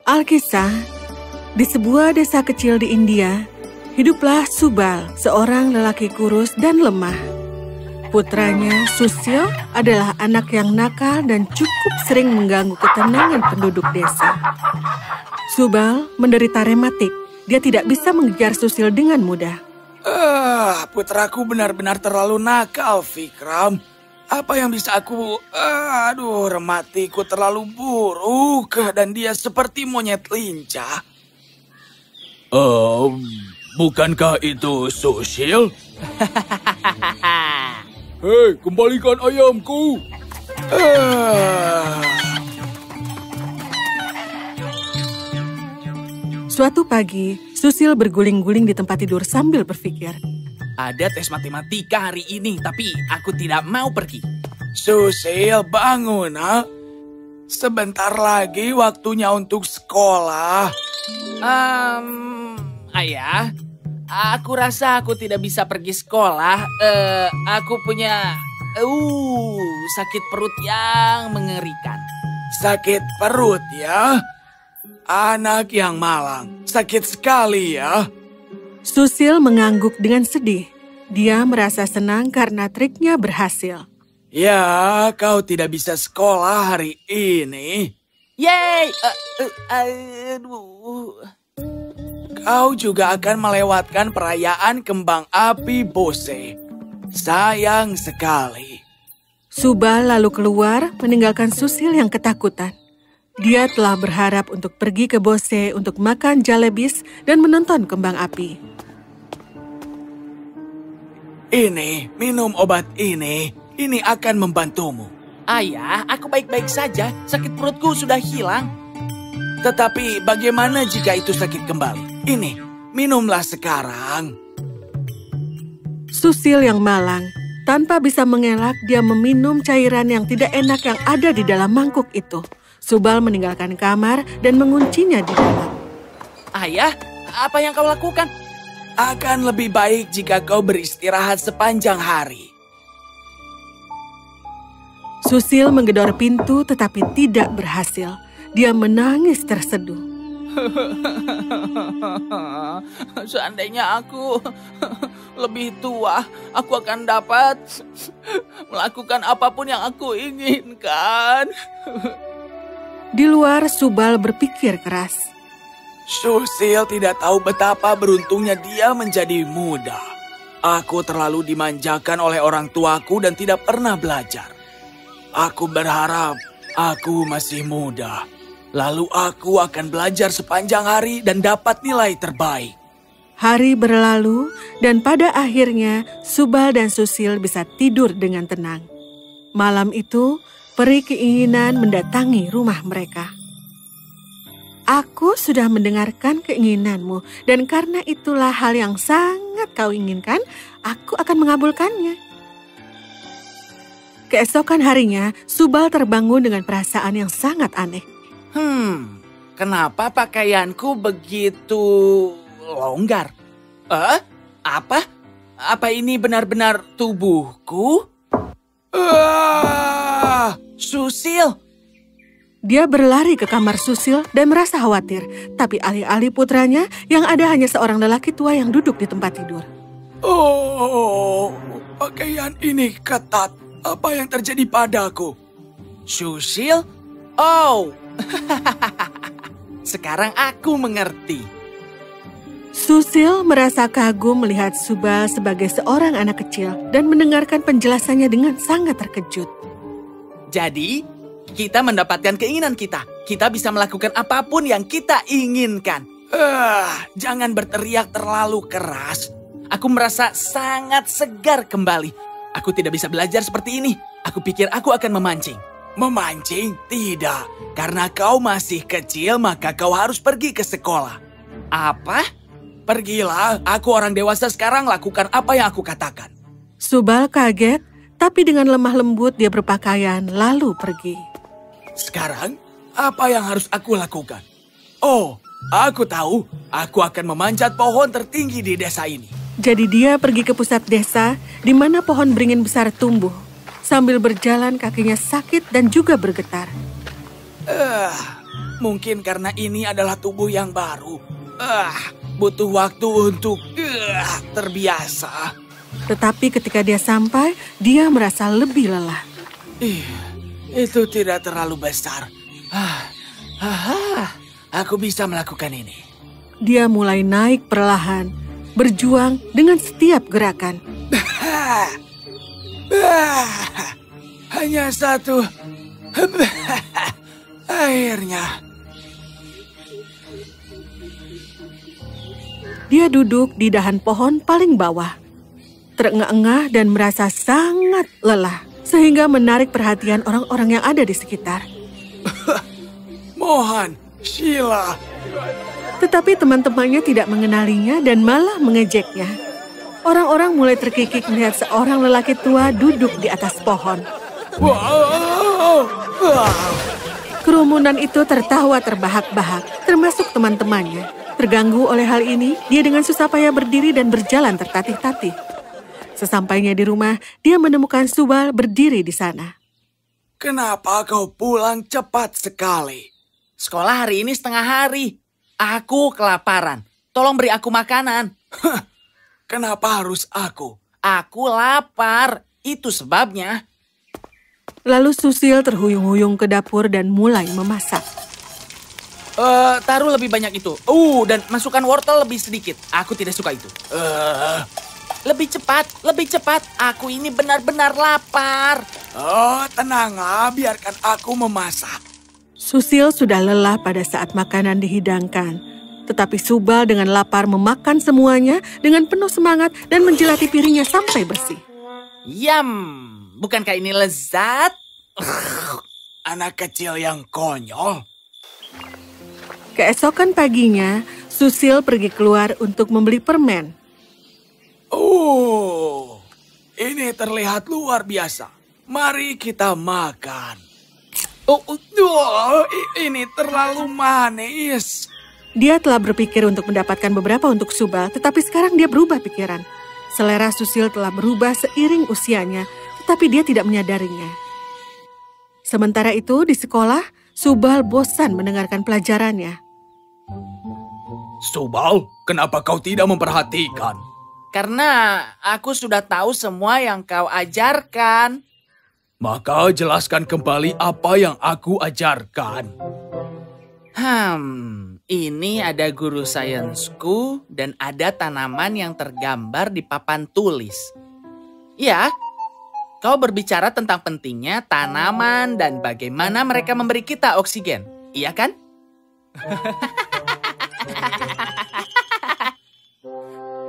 Alkisah, di sebuah desa kecil di India, hiduplah Subal, seorang lelaki kurus dan lemah. Putranya, Susil, adalah anak yang nakal dan cukup sering mengganggu ketenangan penduduk desa. Subal menderita rematik. Dia tidak bisa mengejar Susil dengan mudah. Putraku benar-benar terlalu nakal, Vikram. Apa yang bisa aku... rematiku terlalu buruk dan dia seperti monyet lincah. Bukankah itu Susil? Hei, kembalikan ayamku. Suatu pagi, Susil berguling-guling di tempat tidur sambil berpikir. Ada tes matematika hari ini, tapi aku tidak mau pergi. Susil, bangun, nak. Sebentar lagi waktunya untuk sekolah. Ayah, aku rasa aku tidak bisa pergi sekolah. Aku punya sakit perut yang mengerikan. Sakit perut ya? Anak yang malang, sakit sekali ya. Susil mengangguk dengan sedih. Dia merasa senang karena triknya berhasil. Ya, kau tidak bisa sekolah hari ini. Yeay! Kau juga akan melewatkan perayaan kembang api Bose. Sayang sekali. Subal lalu keluar meninggalkan Susil yang ketakutan. Dia telah berharap untuk pergi ke Bose untuk makan jalebis dan menonton kembang api. Ini, minum obat ini. Ini akan membantumu. Ayah, aku baik-baik saja. Sakit perutku sudah hilang. Tetapi bagaimana jika itu sakit kembali? Ini, minumlah sekarang. Susil yang malang, tanpa bisa mengelak, dia meminum cairan yang tidak enak yang ada di dalam mangkuk itu. Subal meninggalkan kamar dan menguncinya di dalam. Ayah, apa yang kau lakukan? Akan lebih baik jika kau beristirahat sepanjang hari. Susil menggedor pintu tetapi tidak berhasil. Dia menangis terseduh. Seandainya aku lebih tua, aku akan dapat melakukan apapun yang aku inginkan. Di luar, Subal berpikir keras. Susil tidak tahu betapa beruntungnya dia menjadi muda. Aku terlalu dimanjakan oleh orang tuaku dan tidak pernah belajar. Aku berharap aku masih muda. Lalu aku akan belajar sepanjang hari dan dapat nilai terbaik. Hari berlalu dan pada akhirnya Subal dan Susil bisa tidur dengan tenang. Malam itu, peri keinginan mendatangi rumah mereka. Aku sudah mendengarkan keinginanmu, dan karena itulah hal yang sangat kau inginkan, aku akan mengabulkannya. Keesokan harinya, Subal terbangun dengan perasaan yang sangat aneh. Kenapa pakaianku begitu longgar? Apa? Apa ini benar-benar tubuhku? Susil! Dia berlari ke kamar Susil dan merasa khawatir, tapi alih-alih putranya, yang ada hanya seorang lelaki tua yang duduk di tempat tidur. Oh, pakaian ini ketat. Apa yang terjadi padaku? Susil? Oh, sekarang aku mengerti. Susil merasa kagum melihat Subal sebagai seorang anak kecil dan mendengarkan penjelasannya dengan sangat terkejut. Jadi, kita mendapatkan keinginan kita. Kita bisa melakukan apapun yang kita inginkan. Jangan berteriak terlalu keras. Aku merasa sangat segar kembali. Aku tidak bisa belajar seperti ini. Aku pikir aku akan memancing. Memancing? Tidak. Karena kau masih kecil, maka kau harus pergi ke sekolah. Apa? Pergilah, aku orang dewasa sekarang, lakukan apa yang aku katakan. Subal kaget, tapi dengan lemah lembut dia berpakaian lalu pergi. Sekarang, apa yang harus aku lakukan? Oh, aku tahu. Aku akan memanjat pohon tertinggi di desa ini. Jadi dia pergi ke pusat desa, di mana pohon beringin besar tumbuh. Sambil berjalan, kakinya sakit dan juga bergetar. Mungkin karena ini adalah tubuh yang baru. Butuh waktu untuk terbiasa. Tetapi ketika dia sampai, dia merasa lebih lelah. Itu tidak terlalu besar. Aku bisa melakukan ini. Dia mulai naik perlahan, berjuang dengan setiap gerakan. Hanya satu. Akhirnya. Dia duduk di dahan pohon paling bawah, terengah-engah dan merasa sangat lelah, sehingga menarik perhatian orang-orang yang ada di sekitar. Mohan, Sheila. Tetapi teman-temannya tidak mengenalinya dan malah mengejeknya. Orang-orang mulai terkikik melihat seorang lelaki tua duduk di atas pohon. Wow. Kerumunan itu tertawa terbahak-bahak, termasuk teman-temannya. Terganggu oleh hal ini, dia dengan susah payah berdiri dan berjalan tertatih-tatih. Sesampainya di rumah, dia menemukan Subal berdiri di sana. Kenapa kau pulang cepat sekali? Sekolah hari ini setengah hari. Aku kelaparan. Tolong beri aku makanan. Kenapa harus aku? Aku lapar. Itu sebabnya. Lalu Susil terhuyung-huyung ke dapur dan mulai memasak. Taruh lebih banyak itu. Dan masukkan wortel lebih sedikit. Aku tidak suka itu. Lebih cepat. Aku ini benar-benar lapar. Tenanglah, biarkan aku memasak. Susil sudah lelah pada saat makanan dihidangkan. Tetapi Subal dengan lapar memakan semuanya dengan penuh semangat dan menjelati piringnya sampai bersih. Yam, bukankah ini lezat? Anak kecil yang konyol. Keesokan paginya, Susil pergi keluar untuk membeli permen. Ini terlihat luar biasa. Mari kita makan. Ini terlalu manis. Dia telah berpikir untuk mendapatkan beberapa untuk Subal, tetapi sekarang dia berubah pikiran. Selera Susil telah berubah seiring usianya, tetapi dia tidak menyadarinya. Sementara itu, di sekolah, Subal bosan mendengarkan pelajarannya. Subal, kenapa kau tidak memperhatikan? Karena aku sudah tahu semua yang kau ajarkan. Maka jelaskan kembali apa yang aku ajarkan. Ini ada guru sainsku dan ada tanaman yang tergambar di papan tulis. Ya, kau berbicara tentang pentingnya tanaman dan bagaimana mereka memberi kita oksigen. Iya kan?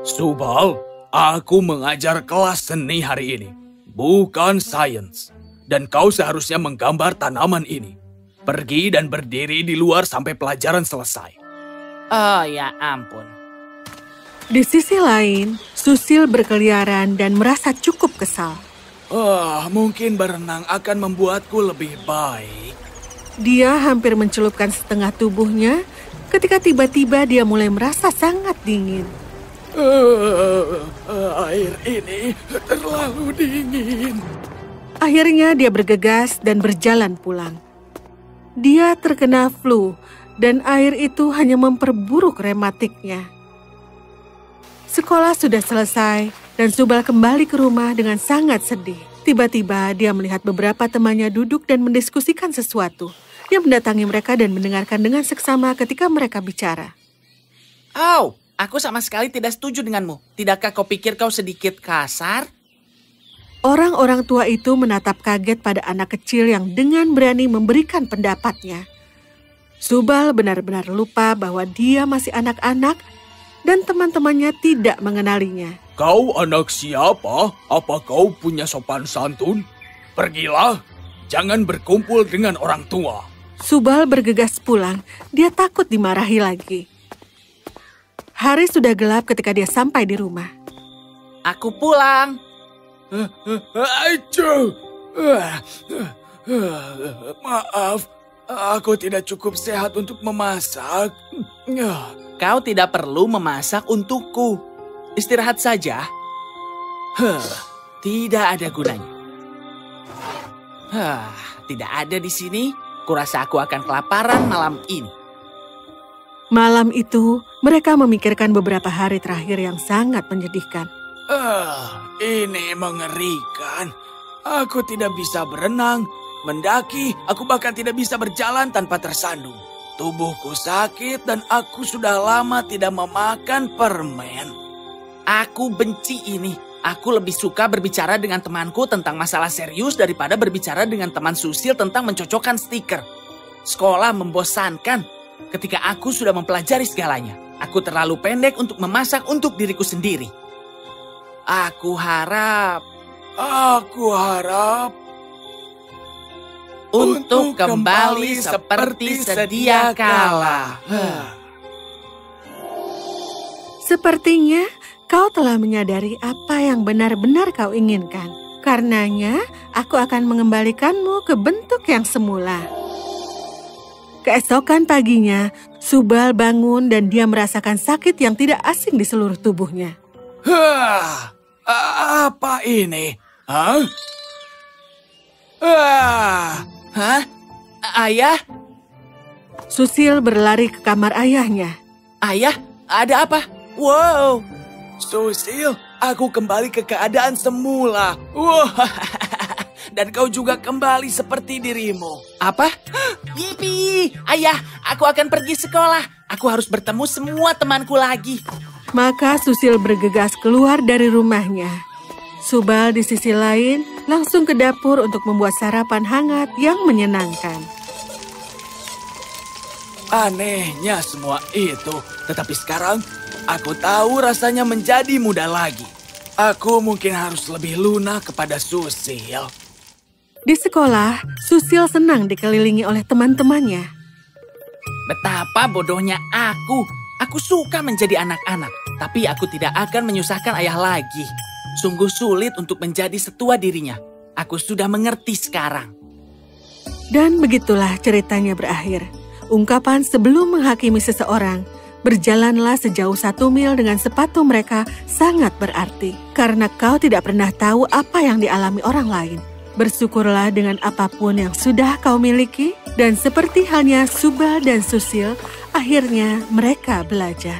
Subal, aku mengajar kelas seni hari ini, bukan sains. Dan kau seharusnya menggambar tanaman ini. Pergi dan berdiri di luar sampai pelajaran selesai. Oh ya ampun. Di sisi lain, Susil berkeliaran dan merasa cukup kesal. Mungkin berenang akan membuatku lebih baik. Dia hampir mencelupkan setengah tubuhnya ketika tiba-tiba dia mulai merasa sangat dingin. Air ini terlalu dingin. Akhirnya dia bergegas dan berjalan pulang. Dia terkena flu dan air itu hanya memperburuk rematiknya. Sekolah sudah selesai dan Subal kembali ke rumah dengan sangat sedih. Tiba-tiba dia melihat beberapa temannya duduk dan mendiskusikan sesuatu. Dia mendatangi mereka dan mendengarkan dengan seksama ketika mereka bicara. Aku sama sekali tidak setuju denganmu. Tidakkah kau pikir kau sedikit kasar? Orang-orang tua itu menatap kaget pada anak kecil yang dengan berani memberikan pendapatnya. Subal benar-benar lupa bahwa dia masih anak-anak dan teman-temannya tidak mengenalinya. Kau anak siapa? Apa kau punya sopan santun? Pergilah, jangan berkumpul dengan orang tua. Subal bergegas pulang, dia takut dimarahi lagi. Hari sudah gelap ketika dia sampai di rumah. Aku pulang. Maaf, aku tidak cukup sehat untuk memasak. Kau tidak perlu memasak untukku. Istirahat saja. Tidak ada gunanya. Tidak ada di sini. Kurasa aku akan kelaparan malam ini. Malam itu, mereka memikirkan beberapa hari terakhir yang sangat menyedihkan. Ini mengerikan. Aku tidak bisa berenang, mendaki, aku bahkan tidak bisa berjalan tanpa tersandung. Tubuhku sakit dan aku sudah lama tidak memakan permen. Aku benci ini. Aku lebih suka berbicara dengan temanku tentang masalah serius daripada berbicara dengan teman Susil tentang mencocokkan stiker. Sekolah membosankan ketika aku sudah mempelajari segalanya. Aku terlalu pendek untuk memasak untuk diriku sendiri. Aku harap untuk kembali seperti sedia kala. Sepertinya kau telah menyadari apa yang benar-benar kau inginkan. Karenanya, aku akan mengembalikanmu ke bentuk yang semula. Keesokan paginya, Subal bangun dan dia merasakan sakit yang tidak asing di seluruh tubuhnya. Apa ini? Ayah? Susil berlari ke kamar ayahnya. Ayah, ada apa? Wow! Susil, aku kembali ke keadaan semula. Wah, dan kau juga kembali seperti dirimu. Apa? Yipi! Ayah, aku akan pergi sekolah. Aku harus bertemu semua temanku lagi. Maka Susil bergegas keluar dari rumahnya. Subal di sisi lain langsung ke dapur untuk membuat sarapan hangat yang menyenangkan. Anehnya semua itu, tetapi sekarang aku tahu rasanya menjadi muda lagi. Aku mungkin harus lebih lunak kepada Susil. Di sekolah, Susil senang dikelilingi oleh teman-temannya. Betapa bodohnya aku. Aku suka menjadi anak-anak, tapi aku tidak akan menyusahkan ayah lagi. Sungguh sulit untuk menjadi setua dirinya. Aku sudah mengerti sekarang. Dan begitulah ceritanya berakhir. Ungkapan sebelum menghakimi seseorang, berjalanlah sejauh 1 mil dengan sepatu mereka sangat berarti. Karena kau tidak pernah tahu apa yang dialami orang lain. Bersyukurlah dengan apapun yang sudah kau miliki, dan seperti halnya Subal dan Susil, akhirnya mereka belajar.